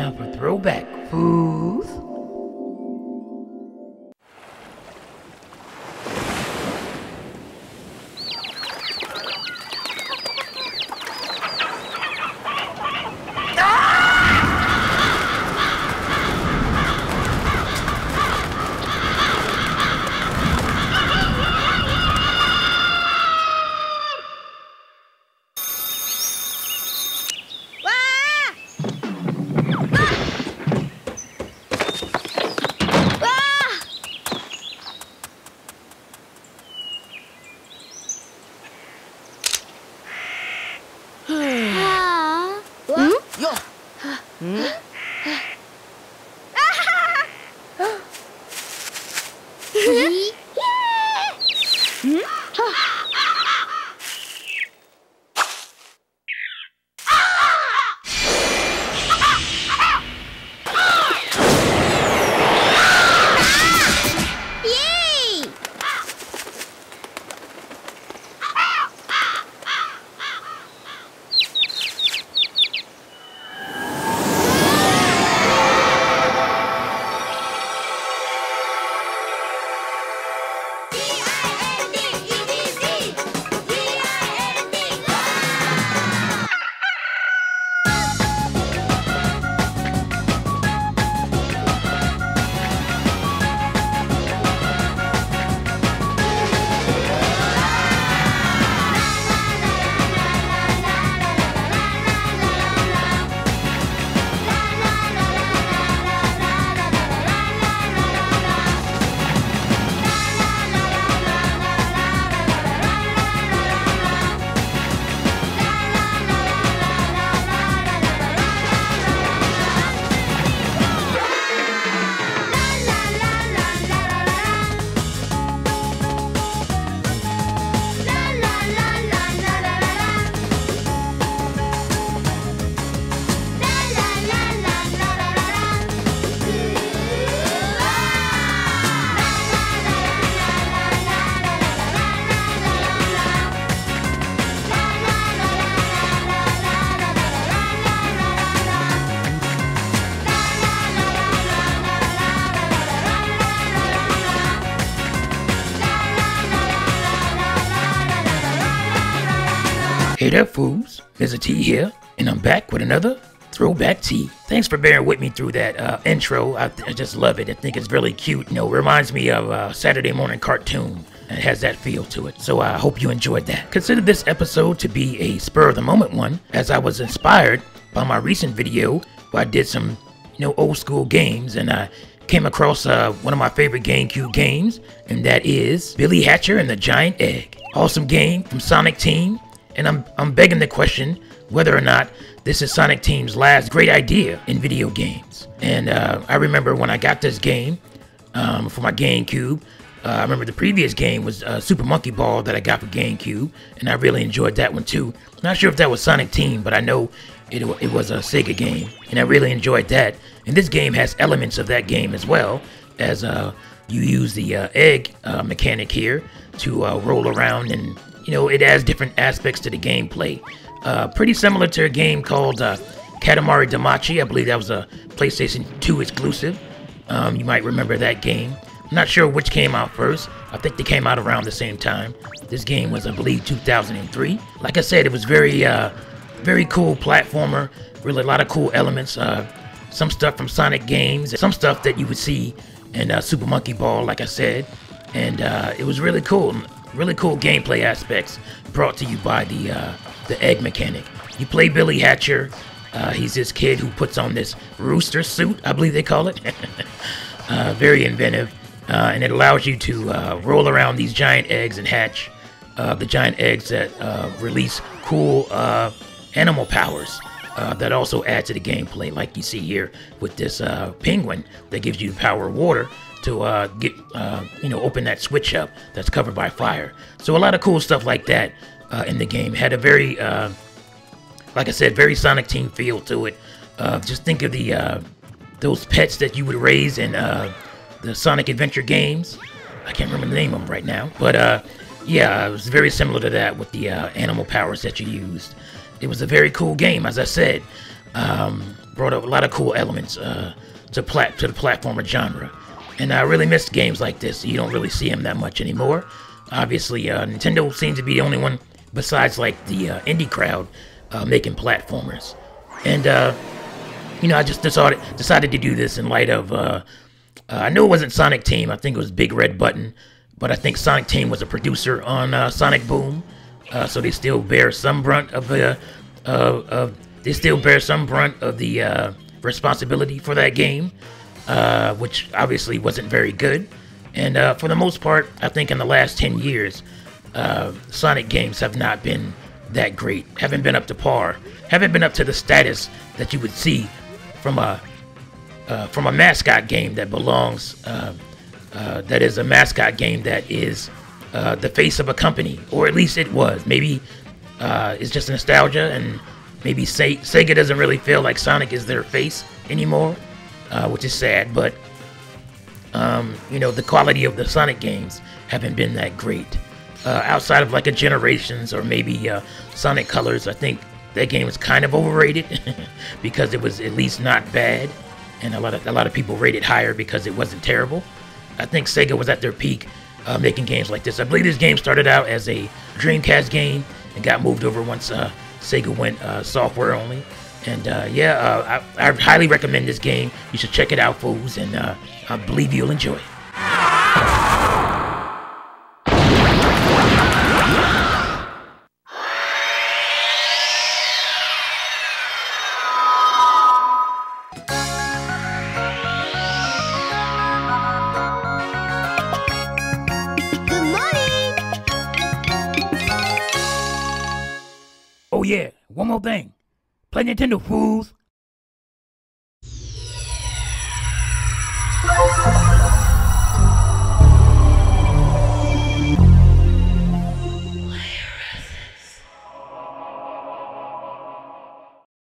Time for throwback, FOOS. Hey there, FOOS. Mizzah Tee here, and I'm back with another Throwback Tee. Thanks for bearing with me through that intro. I just love it. I think it's really cute. You know, it reminds me of a Saturday morning cartoon. It has that feel to it. So I hope you enjoyed that. Consider this episode to be a spur-of-the-moment one, as I was inspired by my recent video where I did some, old school games, and I came across one of my favorite Gamecube games, and that is Billy Hatcher and the Giant Egg. Awesome game from Sonic Team. And I'm begging the question whether or not this is Sonic Team's last great idea in video games. And I remember when I got this game for my Gamecube. I remember the previous game was Super Monkey Ball that I got for Gamecube, and I really enjoyed that one too. Not sure if that was Sonic Team, but I know it was a Sega game, and I really enjoyed that. And this game has elements of that game as well, as you use the egg mechanic here to roll around, and it adds different aspects to the gameplay. Pretty similar to a game called Katamari Damacy. I believe that was a PlayStation 2 exclusive. You might remember that game. I'm not sure which came out first. I think they came out around the same time. This game was, I believe, 2003. Like I said, it was very cool platformer. Really a lot of cool elements. Some stuff from Sonic games. Some stuff that you would see in Super Monkey Ball, like I said. And it was really cool. Really cool gameplay aspects brought to you by the egg mechanic. You play Billy Hatcher. He's this kid who puts on this rooster suit, I believe they call it. Very inventive. And it allows you to roll around these giant eggs and hatch the giant eggs that release cool animal powers that also add to the gameplay, like you see here with this penguin that gives you the power of water to open that switch up that's covered by fire. So a lot of cool stuff like that in the game. Had a very, like I said, very Sonic Team feel to it. Just think of the those pets that you would raise in the Sonic Adventure games. I can't remember the name of them right now, but yeah, it was very similar to that with the animal powers that you used. It was a very cool game, as I said. brought up a lot of cool elements to the platformer genre. And I really miss games like this. You don't really see them that much anymore. Obviously, Nintendo seems to be the only one besides like the indie crowd making platformers. And I just decided to do this in light of I know it wasn't Sonic Team. I think it was Big Red Button, but I think Sonic Team was a producer on Sonic Boom, so they still bear some brunt of the responsibility for that game, which obviously wasn't very good. And for the most part, I think in the last 10 years, Sonic games have not been that great. Haven't been up to par. Haven't been up to the status that you would see from a mascot game that belongs. That is a mascot game that is the face of a company, or at least it was. Maybe it's just nostalgia, and maybe Sega doesn't really feel like Sonic is their face anymore, which is sad. But the quality of the Sonic games haven't been that great. Outside of like a Generations or maybe Sonic Colors, I think that game was kind of overrated because it was at least not bad, and a lot of people rate it higher because it wasn't terrible. I think Sega was at their peak making games like this. I believe this game started out as a Dreamcast game and got moved over once Sega went software only. And I highly recommend this game. You should check it out, FOOS, and I believe you'll enjoy it. Oh yeah, one more thing. Play Nintendo, fools.